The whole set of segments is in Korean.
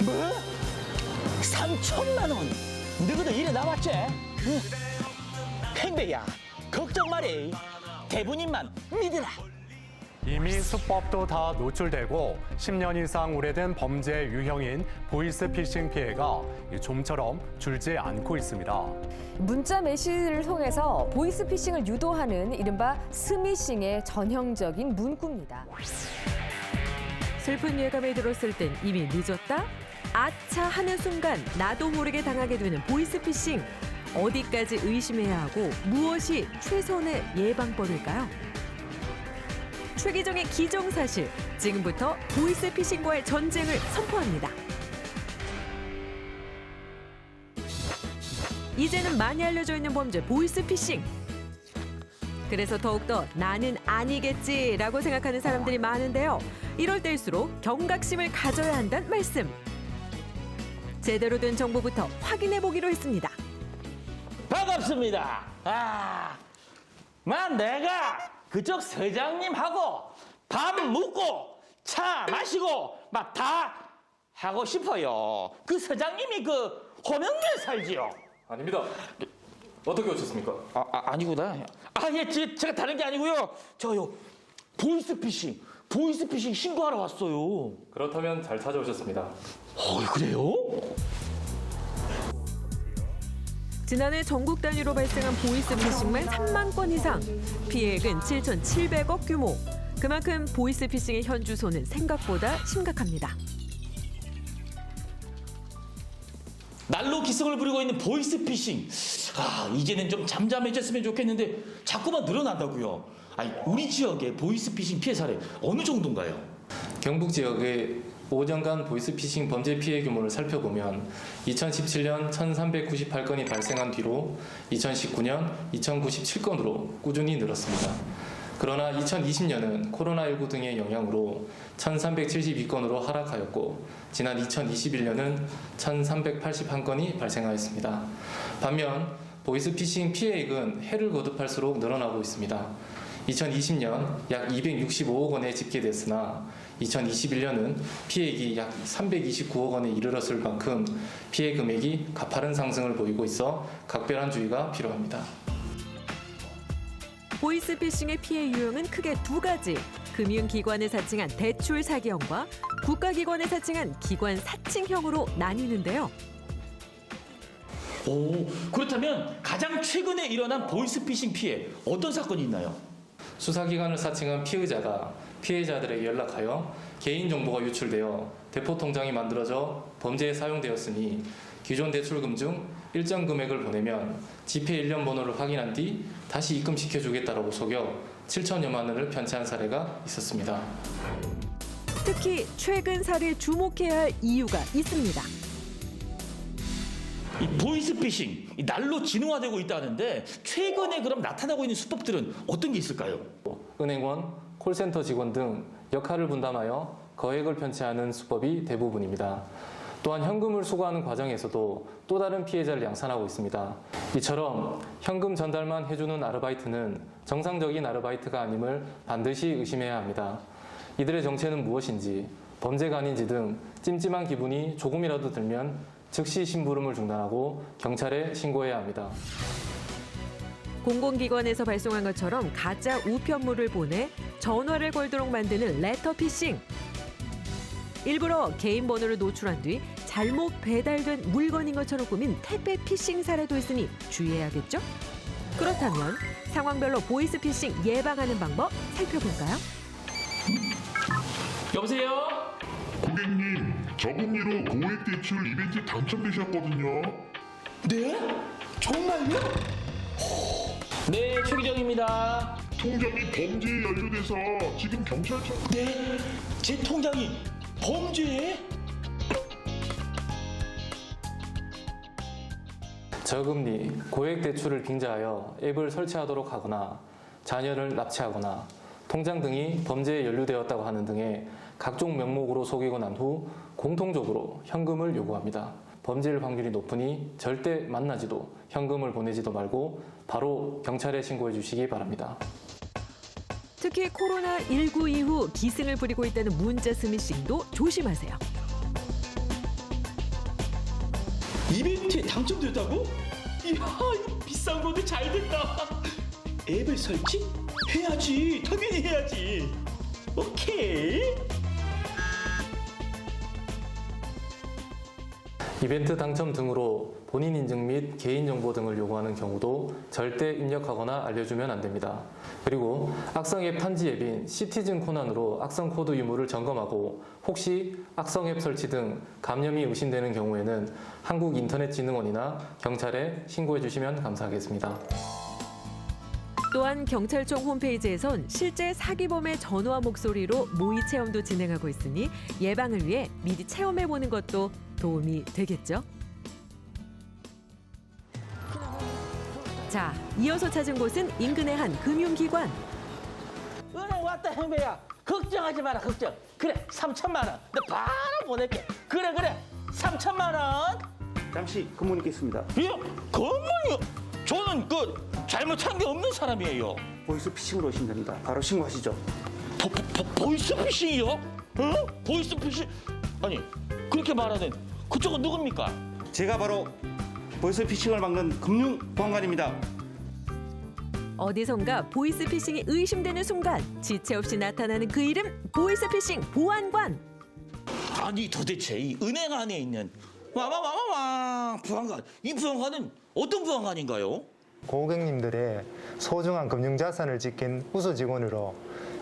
뭐? 3천만 원? 너희도 일에 나왔지? 응. 행배야, 걱정 말해. 대부님만 믿으라. 이미 수법도 다 노출되고 10년 이상 오래된 범죄 유형인 보이스피싱 피해가 좀처럼 줄지 않고 있습니다. 문자 메시지를 통해서 보이스피싱을 유도하는 이른바 스미싱의 전형적인 문구입니다. 슬픈 예감이 들었을 땐 이미 늦었다? 아차 하는 순간 나도 모르게 당하게 되는 보이스피싱. 어디까지 의심해야 하고 무엇이 최선의 예방법일까요? 최기정의 기정사실. 지금부터 보이스피싱과의 전쟁을 선포합니다. 이제는 많이 알려져 있는 범죄 보이스피싱. 그래서 더욱더 나는 아니겠지라고 생각하는 사람들이 많은데요. 이럴 때일수록 경각심을 가져야 한다는 말씀. 제대로 된 정보부터 확인해 보기로 했습니다. 반갑습니다. 내가 그쪽 서장님하고 밥 먹고 차 마시고 막 다 하고 싶어요. 그 서장님이 그 호명면 살지요? 아닙니다. 어떻게 오셨습니까? 아니구나. 예, 제가 다른 게 아니고요. 저요, 보이스피싱 신고하러 왔어요. 그렇다면 잘 찾아오셨습니다. 그래요? 지난해 전국 단위로 발생한 보이스피싱만 3만 건 이상, 피해액은 7,700억 규모. 그만큼 보이스피싱의 현주소는 생각보다 심각합니다. 날로 기승을 부리고 있는 보이스피싱. 이제는 좀 잠잠해졌으면 좋겠는데 자꾸만 늘어난다고요. 우리 지역의 보이스피싱 피해 사례 어느 정도인가요? 경북 지역의 5년간 보이스피싱 범죄 피해 규모를 살펴보면 2017년 1,398건이 발생한 뒤로 2019년 2,097건으로 꾸준히 늘었습니다. 그러나 2020년은 코로나19 등의 영향으로 1,372건으로 하락하였고 지난 2021년은 1,381건이 발생하였습니다. 반면 보이스피싱 피해액은 해를 거듭할수록 늘어나고 있습니다. 2020년 약 265억 원에 집계됐으나 2021년은 피해액이 약 329억 원에 이르렀을 만큼 피해 금액이 가파른 상승을 보이고 있어 각별한 주의가 필요합니다. 보이스피싱의 피해 유형은 크게 두 가지. 금융기관을 사칭한 대출 사기형과 국가기관을 사칭한 기관 사칭형으로 나뉘는데요. 그렇다면 가장 최근에 일어난 보이스피싱 피해 어떤 사건이 있나요? 수사기관을 사칭한 피의자가 피해자들에게 연락하여 개인정보가 유출되어 대포통장이 만들어져 범죄에 사용되었으니 기존 대출금 중 일정 금액을 보내면 지폐 일련 번호를 확인한 뒤 다시 입금시켜주겠다라고 속여 7천여만 원을 편취한 사례가 있었습니다. 특히 최근 사례에 주목해야 할 이유가 있습니다. 이 보이스피싱 날로 진화되고 있다는데 최근에 그럼 나타나고 있는 수법들은 어떤 게 있을까요? 은행원, 콜센터 직원 등 역할을 분담하여 거액을 편취하는 수법이 대부분입니다. 또한 현금을 수거하는 과정에서도 또 다른 피해자를 양산하고 있습니다. 이처럼 현금 전달만 해주는 아르바이트는 정상적인 아르바이트가 아님을 반드시 의심해야 합니다. 이들의 정체는 무엇인지, 범죄가 아닌지 등 찜찜한 기분이 조금이라도 들면 즉시 심부름을 중단하고 경찰에 신고해야 합니다. 공공기관에서 발송한 것처럼 가짜 우편물을 보내 전화를 걸도록 만드는 레터피싱. 일부러 개인 번호를 노출한 뒤 잘못 배달된 물건인 것처럼 꾸민 택배 피싱 사례도 있으니 주의해야겠죠? 그렇다면 상황별로 보이스피싱 예방하는 방법 살펴볼까요? 여보세요? 고객님, 저금리로 고액 대출 이벤트 당첨되셨거든요. 네? 정말요? 네, 최기정입니다. 통장이 범죄에 연루돼서 지금 경찰청... 네? 제 통장이 범죄에? 저금리, 고액 대출을 빙자하여 앱을 설치하도록 하거나 자녀를 납치하거나 통장 등이 범죄에 연루되었다고 하는 등의 각종 명목으로 속이고 난 후 공통적으로 현금을 요구합니다. 범죄일 확률이 높으니 절대 만나지도 현금을 보내지도 말고 바로 경찰에 신고해 주시기 바랍니다. 특히 코로나19 이후 기승을 부리고 있다는 문자 스미싱도 조심하세요. 이벤트에 당첨됐다고? 이야, 이거 비싼 건데 잘 됐다. 앱을 설치? 해야지. 당연히 해야지. 오케이. 이벤트 당첨 등으로 본인 인증 및 개인정보 등을 요구하는 경우도 절대 입력하거나 알려주면 안 됩니다. 그리고 악성앱 탐지 앱인 시티즌 코난으로 악성 코드 유무를 점검하고 혹시 악성앱 설치 등 감염이 의심되는 경우에는 한국인터넷진흥원이나 경찰에 신고해 주시면 감사하겠습니다. 또한 경찰청 홈페이지에선 실제 사기범의 전화 목소리로 모의 체험도 진행하고 있으니 예방을 위해 미리 체험해보는 것도 도움이 되겠죠? 자, 이어서 찾은 곳은 인근의 한 금융기관. 은행 왔다 형배야. 걱정하지 마라 걱정. 그래 3천만 원. 나 바로 보낼게. 그래 3천만 원. 잠시 근무님 있습니다. 예? 그만요. 저는 잘못한 게 없는 사람이에요. 보이스피싱으로 오시면 됩니다. 바로 신고하시죠. 보이스피싱이요? 어? 보이스피싱? 아니 그렇게 말하는 그쪽은 누굽니까? 제가 바로 보이스피싱을 막는 금융보안관입니다. 어디선가 보이스피싱이 의심되는 순간 지체 없이 나타나는 그 이름 보이스피싱 보안관. 아니 도대체 이 은행 안에 있는 보안관, 이 보안관은 어떤 보안관인가요? 고객님들의 소중한 금융자산을 지킨 우수 직원으로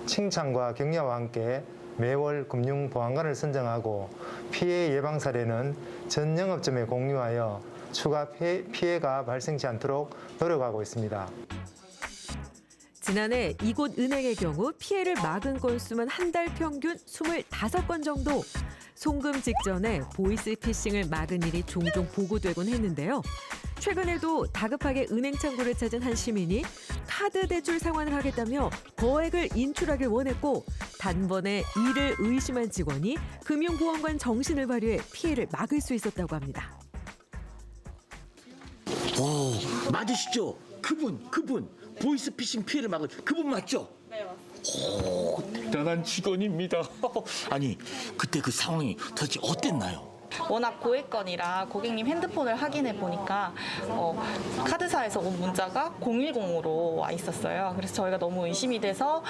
칭찬과 격려와 함께 매월 금융보안관을 선정하고 피해 예방 사례는 전 영업점에 공유하여 추가 피해가 발생치 않도록 노력하고 있습니다. 지난해 이곳 은행의 경우 피해를 막은 건수만 한 달 평균 25건 정도. 송금 직전에 보이스피싱을 막은 일이 종종 보고되곤 했는데요. 최근에도 다급하게 은행 창구를 찾은 한 시민이 카드 대출 상환을 하겠다며 거액을 인출하길 원했고 단번에 이를 의심한 직원이 금융보안관 정신을 발휘해 피해를 막을 수 있었다고 합니다. 오, 맞으시죠? 그분 보이스피싱 피해를 막은 그분 맞죠? 네, 맞습니다. 오, 대단한 직원입니다. 아니 그때 그 상황이 도대체 어땠나요? 워낙 고액건이라 고객님 핸드폰을 확인해 보니까 카드사에서 온 문자가 010으로 와 있었어요. 그래서 저희가 너무 의심이 돼서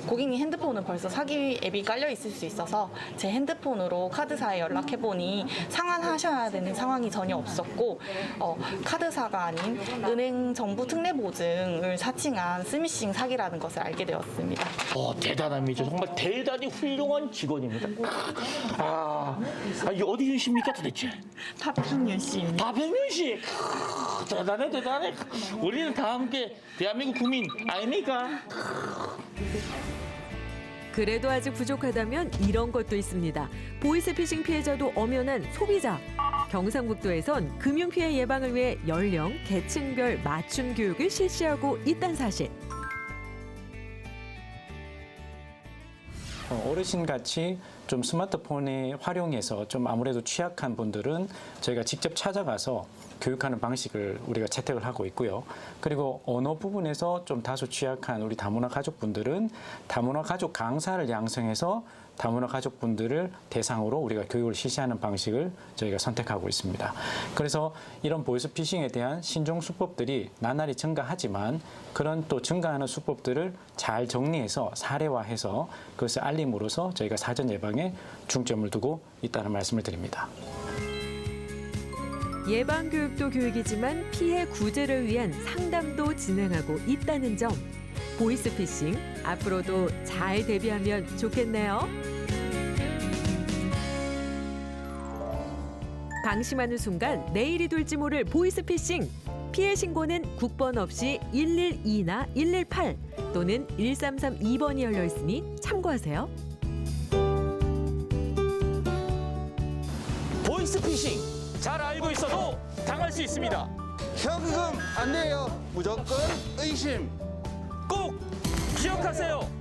고객님 핸드폰은 벌써 사기 앱이 깔려 있을 수 있어서 제 핸드폰으로 카드사에 연락해 보니 상환하셔야 되는 상황이 전혀 없었고 카드사가 아닌 은행 정부 특례보증을 사칭한 스미싱 사기라는 것을 알게 되었습니다. 대단합니다. 정말 대단히 훌륭한 직원입니다. 이게 어디 유씨입니까 도대체? 파핑윤 씨입니다. 박병윤 씨, 대단해. 우리는 다 함께 대한민국 국민 아닙니까? 그래도 아직 부족하다면 이런 것도 있습니다. 보이스피싱 피해자도 엄연한 소비자. 경상북도에선 금융피해 예방을 위해 연령, 계층별 맞춤 교육을 실시하고 있다는 사실. 어르신같이 좀 스마트폰에 활용해서 좀 아무래도 취약한 분들은 저희가 직접 찾아가서 교육하는 방식을 우리가 채택을 하고 있고요. 그리고 언어 부분에서 좀 다소 취약한 우리 다문화 가족분들은 다문화 가족 강사를 양성해서 다문화 가족분들을 대상으로 우리가 교육을 실시하는 방식을 저희가 선택하고 있습니다. 그래서 이런 보이스피싱에 대한 신종 수법들이 나날이 증가하지만 그런 또 증가하는 수법들을 잘 정리해서 사례화해서 그것을 알림으로써 저희가 사전 예방에 중점을 두고 있다는 말씀을 드립니다. 예방 교육도 교육이지만 피해 구제를 위한 상담도 진행하고 있다는 점. 보이스피싱 앞으로도 잘 대비하면 좋겠네요. 방심하는 순간 내일이 될지 모를 보이스피싱. 피해 신고는 국번 없이 112나 118 또는 1332번이 열려 있으니 참고하세요. 보이스피싱 잘 알고 있어도 당할 수 있습니다. 현금 안 돼요. 무조건 의심. 꼭 기억하세요.